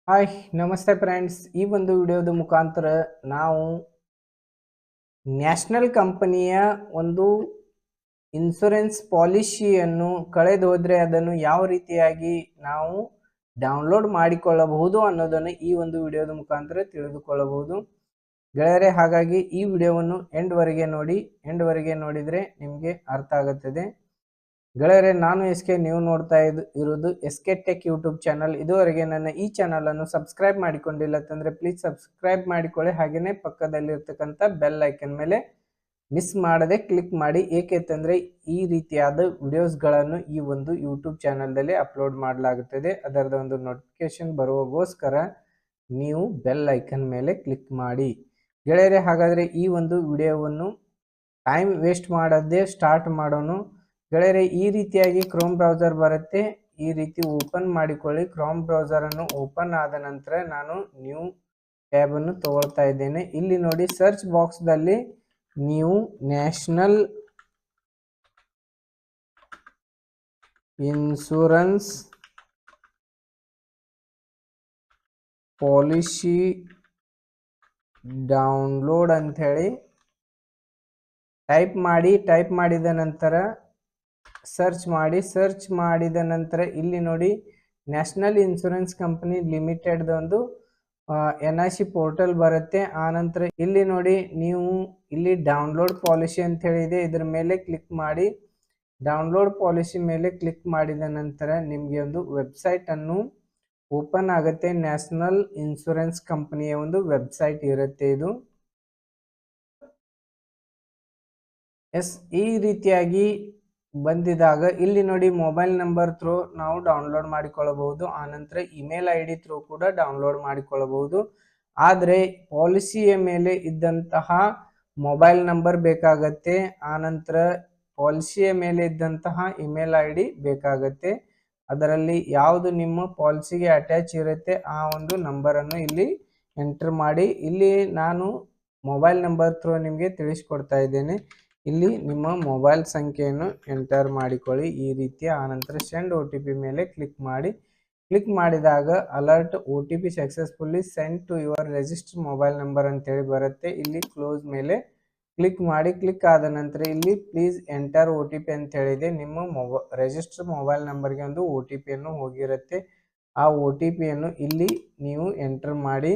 Hi ನಮಸ್ತೆ friends. ಈ ಒಂದು ವಿಡಿಯೋದ ಮುಖಾಂತರ ನಾವು ನ್ಯಾಷನಲ್ ಕಂಪನಿಯ ಒಂದು ಇನ್ಶೂರೆನ್ಸ್ ಪಾಲಿಸಿಯನ್ನು ಕಳೆದು ಹೋದರೆ ಅದನ್ನು ಯಾವ ರೀತಿಯಾಗಿ ನಾವು ಡೌನ್ಲೋಡ್ ಮಾಡಿಕೊಳ್ಳಬಹುದು ಅನ್ನೋದನ್ನು ಈ ಒಂದು ವಿಡಿಯೋದ ಮುಖಾಂತರ ತಿಳಿದುಕೊಳ್ಳಬಹುದು ಗೆಳೆಯರೆ. ಹಾಗಾಗಿ ಈ ವಿಡಿಯೋವನ್ನು ಎಂಡ್ವರೆಗೆ ನೋಡಿ. ಎಂಡ್ವರೆಗೆ ನೋಡಿದರೆ ನಿಮಗೆ ಅರ್ಥ ಆಗುತ್ತದೆ ಗೆಳೆಯರೆ. ನಾನು ಎಸ್ಕೆ, ನೀವು ನೋಡ್ತಾ ಇರೋದು ಎಸ್ಕೆ ಟೆಕ್ ಯೂಟ್ಯೂಬ್ ಚಾನಲ್. ಇದುವರೆಗೆ ನನ್ನ ಈ ಚಾನಲ್ ಅನ್ನು ಸಬ್ಸ್ಕ್ರೈಬ್ ಮಾಡಿಕೊಂಡಿಲ್ಲ ಅಂತಂದ್ರೆ ಪ್ಲೀಸ್ ಸಬ್ಸ್ಕ್ರೈಬ್ ಮಾಡಿಕೊಳ್ಳಿ. ಹಾಗೇನೆ ಪಕ್ಕದಲ್ಲಿರ್ತಕ್ಕಂಥ ಬೆಲ್ ಐಕನ್ ಮೇಲೆ ಮಿಸ್ ಮಾಡದೆ ಕ್ಲಿಕ್ ಮಾಡಿ. ಏಕೆಂತಂದ್ರೆ ಈ ರೀತಿಯಾದ ವಿಡಿಯೋಸ್ಗಳನ್ನು ಈ ಒಂದು ಯೂಟ್ಯೂಬ್ ಚಾನಲ್ದಲ್ಲಿ ಅಪ್ಲೋಡ್ ಮಾಡಲಾಗುತ್ತದೆ. ಅದರದ ಒಂದು ನೋಟಿಫಿಕೇಶನ್ ಬರುವಾಗೋಸ್ಕರ ನೀವು ಬೆಲ್ ಐಕನ್ ಮೇಲೆ ಕ್ಲಿಕ್ ಮಾಡಿ ಗೆಳೆಯರೆ. ಹಾಗಾದ್ರೆ ಈ ಒಂದು ವಿಡಿಯೋವನ್ನು ಟೈಮ್ ವೇಸ್ಟ್ ಮಾಡದೆ ಸ್ಟಾರ್ಟ್ ಮಾಡೋಣ ಗೆಳೆಯರೆ. ಈ ರೀತಿಯಾಗಿ ಕ್ರೋಮ್ ಬ್ರೌಸರ್ ಬರುತ್ತೆ, ಈ ರೀತಿ ಓಪನ್ ಮಾಡಿಕೊಳ್ಳಿ. ಕ್ರೋಮ್ ಬ್ರೌಸರ್ ಅನ್ನು ಓಪನ್ ಆದ ನಂತರ ನಾನು ನ್ಯೂ ಟ್ಯಾಬ್ ಅನ್ನು ತಗೊಳ್ತಾ ಇದ್ದೇನೆ. ಇಲ್ಲಿ ನೋಡಿ, ಸರ್ಚ್ ಬಾಕ್ಸ್ ದಲ್ಲಿ ನೀವು ನ್ಯಾಷನಲ್ ಇನ್ಶೂರೆನ್ಸ್ ಪಾಲಿಸಿ ಡೌನ್ಲೋಡ್ ಅಂತ ಹೇಳಿ ಟೈಪ್ ಮಾಡಿ. ಟೈಪ್ ಮಾಡಿದ ನಂತರ ಸರ್ಚ್ ಮಾಡಿ. ಸರ್ಚ್ ಮಾಡಿದ ನಂತರ ಇಲ್ಲಿ ನೋಡಿ, ನ್ಯಾಷನಲ್ ಇನ್ಶೂರೆನ್ಸ್ ಕಂಪನಿ ಲಿಮಿಟೆಡ್ ಒಂದು NIC ಪೋರ್ಟಲ್ ಬರುತ್ತೆ. ಆ ನಂತರ ಇಲ್ಲಿ ನೋಡಿ, ನೀವು ಇಲ್ಲಿ ಡೌನ್ಲೋಡ್ ಪಾಲಿಸಿ ಅಂತ ಹೇಳಿದೆ, ಇದರ ಮೇಲೆ ಕ್ಲಿಕ್ ಮಾಡಿ. ಡೌನ್ಲೋಡ್ ಪಾಲಿಸಿ ಮೇಲೆ ಕ್ಲಿಕ್ ಮಾಡಿದ ನಂತರ ನಿಮಗೆ ಒಂದು ವೆಬ್ಸೈಟ್ ಅನ್ನು ಓಪನ್ ಆಗುತ್ತೆ. ನ್ಯಾಷನಲ್ ಇನ್ಶೂರೆನ್ಸ್ ಕಂಪನಿಯ ಒಂದು ವೆಬ್ಸೈಟ್ ಇರುತ್ತೆ ಇದು. ಈ ರೀತಿಯಾಗಿ ಬಂದಿದಾಗ ಇಲ್ಲಿ ನೋಡಿ, ಮೊಬೈಲ್ ನಂಬರ್ ಥ್ರೂ ನಾವು ಡೌನ್ಲೋಡ್ ಮಾಡಿಕೊಳ್ಳಬಹುದು. ಆನಂತರ ಇಮೇಲ್ ID ಥ್ರೂ ಕೂಡ ಡೌನ್ಲೋಡ್ ಮಾಡಿಕೊಳ್ಳಬಹುದು. ಆದರೆ ಪಾಲಿಸಿಯ ಮೇಲೆ ಇದ್ದಂತಹ ಮೊಬೈಲ್ ನಂಬರ್ ಬೇಕಾಗತ್ತೆ. ಆನಂತರ ಪಾಲಿಸಿಯ ಮೇಲೆ ಇದ್ದಂತಹ ಇಮೇಲ್ ID ಬೇಕಾಗತ್ತೆ. ಅದರಲ್ಲಿ ಯಾವುದು ನಿಮ್ಮ ಪಾಲಿಸಿಗೆ ಅಟ್ಯಾಚ್ ಇರುತ್ತೆ ಆ ಒಂದು ನಂಬರನ್ನು ಇಲ್ಲಿ ಎಂಟರ್ ಮಾಡಿ. ಇಲ್ಲಿ ನಾನು ಮೊಬೈಲ್ ನಂಬರ್ ಥ್ರೂ ನಿಮಗೆ ತಿಳಿಸ್ಕೊಡ್ತಾ ಇದ್ದೇನೆ. ಇಲ್ಲಿ ನಿಮ್ಮ ಮೊಬೈಲ್ ಸಂಖ್ಯೆಯನ್ನು ಎಂಟರ್ ಮಾಡಿಕೊಳ್ಳಿ ಈ ರೀತಿ. ಆನಂತರ ಸೆಂಡ್ OTP ಮೇಲೆ ಕ್ಲಿಕ್ ಮಾಡಿ. ಕ್ಲಿಕ್ ಮಾಡಿದಾಗ alert OTP successfully send to your register mobile number ಅಂತೇಳಿ ಬರುತ್ತೆ. ಇಲ್ಲಿ ಕ್ಲೋಸ್ ಮೇಲೆ ಕ್ಲಿಕ್ ಮಾಡಿ. ಕ್ಲಿಕ್ ಆದ ನಂತರ ಇಲ್ಲಿ ಪ್ಲೀಸ್ ಎಂಟರ್ OTP ಅಂತ ಹೇಳಿದೆ. ನಿಮ್ಮ ರಿಜಿಸ್ಟರ್ ಮೊಬೈಲ್ ನಂಬರ್ಗೆ ಒಂದು OTP ಅನ್ನು ಹೋಗಿರುತ್ತೆ. ಆ OTP ಅನ್ನು ಇಲ್ಲಿ ನೀವು ಎಂಟರ್ ಮಾಡಿ.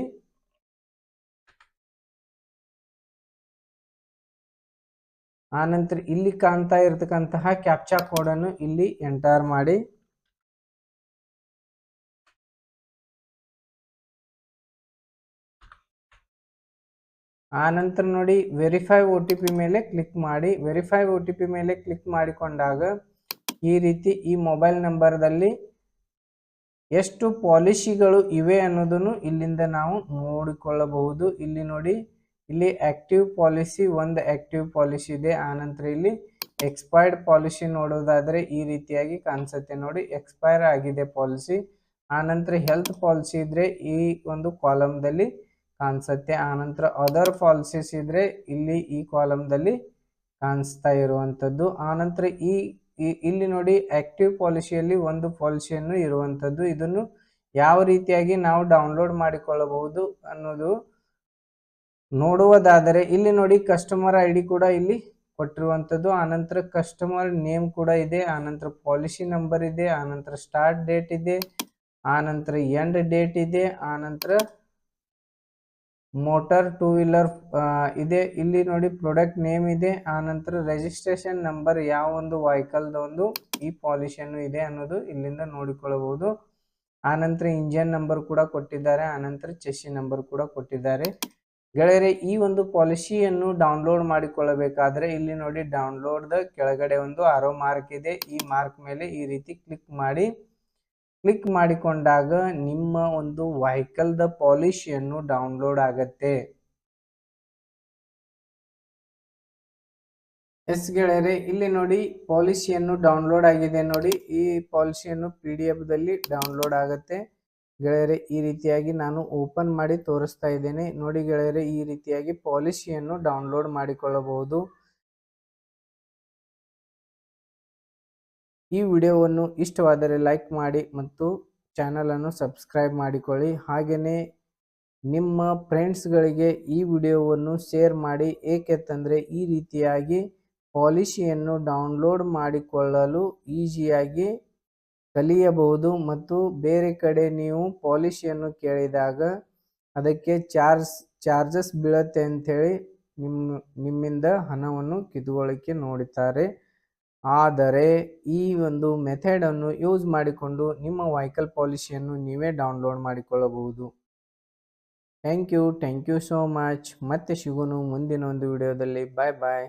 ಆನಂತರ ಇಲ್ಲಿ ಕಾಣ್ತಾ ಇರತಕ್ಕಂತಹ ಕ್ಯಾಪ್ಚಾ ಕೋಡ್ ಅನ್ನು ಇಲ್ಲಿ ಎಂಟರ್ ಮಾಡಿ. ಆನಂತರ ನೋಡಿ, ವೆರಿಫೈ OTP ಮೇಲೆ ಕ್ಲಿಕ್ ಮಾಡಿ. ವೆರಿಫೈ OTP ಮೇಲೆ ಕ್ಲಿಕ್ ಮಾಡಿಕೊಂಡಾಗ ಈ ರೀತಿ ಈ ಮೊಬೈಲ್ ನಂಬರ್ದಲ್ಲಿ ಎಷ್ಟು ಪಾಲಿಸಿಗಳು ಇವೆ ಅನ್ನೋದನ್ನು ಇಲ್ಲಿಂದ ನಾವು ನೋಡಿಕೊಳ್ಳಬಹುದು. ಇಲ್ಲಿ ನೋಡಿ, ಇಲ್ಲಿ ಆಕ್ಟಿವ್ ಪಾಲಿಸಿ ಒಂದು ಆಕ್ಟಿವ್ ಪಾಲಿಸಿ ಇದೆ. ಆನಂತರ ಇಲ್ಲಿ ಎಕ್ಸ್ಪೈರ್ಡ್ ಪಾಲಿಸಿ ನೋಡೋದಾದ್ರೆ ಈ ರೀತಿಯಾಗಿ ಕಾಣಿಸುತ್ತೆ ನೋಡಿ, ಎಕ್ಸ್ಪೈರ್ ಆಗಿದೆ ಪಾಲಿಸಿ. ಆನಂತರ ಹೆಲ್ತ್ ಪಾಲಿಸಿ ಇದ್ರೆ ಈ ಒಂದು ಕಾಲಮ್ದಲ್ಲಿ ಕಾಣಿಸುತ್ತೆ. ಆನಂತರ ಅದರ್ ಪಾಲಿಸೀಸ್ ಇದ್ರೆ ಇಲ್ಲಿ ಈ ಕಾಲಮ್ದಲ್ಲಿ ಕಾಣಿಸ್ತಾ ಇರುವಂಥದ್ದು. ಆನಂತರ ಇಲ್ಲಿ ನೋಡಿ, ಆಕ್ಟಿವ್ ಪಾಲಿಸಿಯಲ್ಲಿ ಒಂದು ಪಾಲಿಸಿಯನ್ನು ಇರುವಂಥದ್ದು. ಇದನ್ನು ಯಾವ ರೀತಿಯಾಗಿ ನಾವು ಡೌನ್ಲೋಡ್ ಮಾಡಿಕೊಳ್ಳಬಹುದು ಅನ್ನೋದು ನೋಡುವುದಾದರೆ ಇಲ್ಲಿ ನೋಡಿ, ಕಸ್ಟಮರ್ ID ಕೂಡ ಇಲ್ಲಿ ಕೊಟ್ಟಿರುವಂಥದ್ದು. ಆನಂತರ ಕಸ್ಟಮರ್ ನೇಮ್ ಕೂಡ ಇದೆ. ಆನಂತರ ಪಾಲಿಸಿ ನಂಬರ್ ಇದೆ. ಆನಂತರ ಸ್ಟಾರ್ಟ್ ಡೇಟ್ ಇದೆ. ಆನಂತರ ಎಂಡ್ ಡೇಟ್ ಇದೆ. ಆನಂತರ ಮೋಟಾರ್ ಟೂ ವೀಲರ್ ಇದೆ. ಇಲ್ಲಿ ನೋಡಿ, ಪ್ರಾಡಕ್ಟ್ ನೇಮ್ ಇದೆ. ಆನಂತರ ರಿಜಿಸ್ಟ್ರೇಷನ್ ನಂಬರ್ ಯಾವ ಒಂದು ವೆಹಿಕಲ್ದ ಒಂದು ಈ ಪಾಲಿಸಿಯನ್ನು ಇದೆ ಅನ್ನೋದು ಇಲ್ಲಿಂದ ನೋಡಿಕೊಳ್ಳಬಹುದು. ಆನಂತರ ಇಂಜಿನ್ ನಂಬರ್ ಕೂಡ ಕೊಟ್ಟಿದ್ದಾರೆ. ಆನಂತರ ಚೆಸ್ಸಿ ನಂಬರ್ ಕೂಡ ಕೊಟ್ಟಿದ್ದಾರೆ. ಗೆಳೆಯರೆ, ಈ ಒಂದು ಪಾಲಿಸಿಯನ್ನು ಡೌನ್ಲೋಡ್ ಮಾಡಿಕೊಳ್ಳಬೇಕಾದ್ರೆ ಇಲ್ಲಿ ನೋಡಿ, ಡೌನ್ಲೋಡ್ದ ಕೆಳಗಡೆ ಒಂದು ಆರೋ ಮಾರ್ಕ್ ಇದೆ. ಈ ಮಾರ್ಕ್ ಮೇಲೆ ಈ ರೀತಿ ಕ್ಲಿಕ್ ಮಾಡಿ. ಕ್ಲಿಕ್ ಮಾಡಿಕೊಂಡಾಗ ನಿಮ್ಮ ಒಂದು ವೆಹಿಕಲ್ದ ಪಾಲಿಸಿಯನ್ನು ಡೌನ್ಲೋಡ್ ಆಗತ್ತೆ. ಗೆಳೆಯರೆ, ಇಲ್ಲಿ ನೋಡಿ, ಪಾಲಿಸಿಯನ್ನು ಡೌನ್ಲೋಡ್ ಆಗಿದೆ ನೋಡಿ. ಈ ಪಾಲಿಸಿಯನ್ನು PDF ದಲ್ಲಿ ಡೌನ್ಲೋಡ್ ಆಗುತ್ತೆ ಗೆಳೆಯರೆ. ಈ ರೀತಿಯಾಗಿ ನಾನು ಓಪನ್ ಮಾಡಿ ತೋರಿಸ್ತಾ ಇದ್ದೇನೆ ನೋಡಿ ಗೆಳೆಯರೆ. ಈ ರೀತಿಯಾಗಿ ಪಾಲಿಸಿಯನ್ನು ಡೌನ್ಲೋಡ್ ಮಾಡಿಕೊಳ್ಳಬಹುದು. ಈ ವಿಡಿಯೋವನ್ನು ಇಷ್ಟವಾದರೆ ಲೈಕ್ ಮಾಡಿ ಮತ್ತು ಚಾನಲನ್ನು ಸಬ್ಸ್ಕ್ರೈಬ್ ಮಾಡಿಕೊಳ್ಳಿ. ಹಾಗೆಯೇ ನಿಮ್ಮ ಫ್ರೆಂಡ್ಸ್ಗಳಿಗೆ ಈ ವಿಡಿಯೋವನ್ನು ಶೇರ್ ಮಾಡಿ. ಏಕೆಂತಂದರೆ ಈ ರೀತಿಯಾಗಿ ಪಾಲಿಸಿಯನ್ನು ಡೌನ್ಲೋಡ್ ಮಾಡಿಕೊಳ್ಳಲು ಈಸಿಯಾಗಿ ಕಲಿಯಬಹುದು ಮತ್ತು ಬೇರೆ ಕಡೆ ನೀವು ಪಾಲಿಸಿಯನ್ನು ಕೇಳಿದಾಗ ಅದಕ್ಕೆ ಚಾರ್ಜಸ್ ಬೀಳುತ್ತೆ ಅಂಥೇಳಿ ನಿಮ್ಮಿಂದ ಹಣವನ್ನು ಕಿತ್ತುಕೊಳ್ಳಿಕ್ಕೆ ನೋಡುತ್ತಾರೆ. ಆದರೆ ಈ ಒಂದು ಮೆಥಡನ್ನು ಯೂಸ್ ಮಾಡಿಕೊಂಡು ನಿಮ್ಮ ವೆಹಿಕಲ್ ಪಾಲಿಸಿಯನ್ನು ನೀವೇ ಡೌನ್ಲೋಡ್ ಮಾಡಿಕೊಳ್ಳಬಹುದು. Thank you so much. ಮತ್ತೆ ಸಿಗೋಣ ಮುಂದಿನ ಒಂದು ವಿಡಿಯೋದಲ್ಲಿ. ಬಾಯ್ ಬಾಯ್.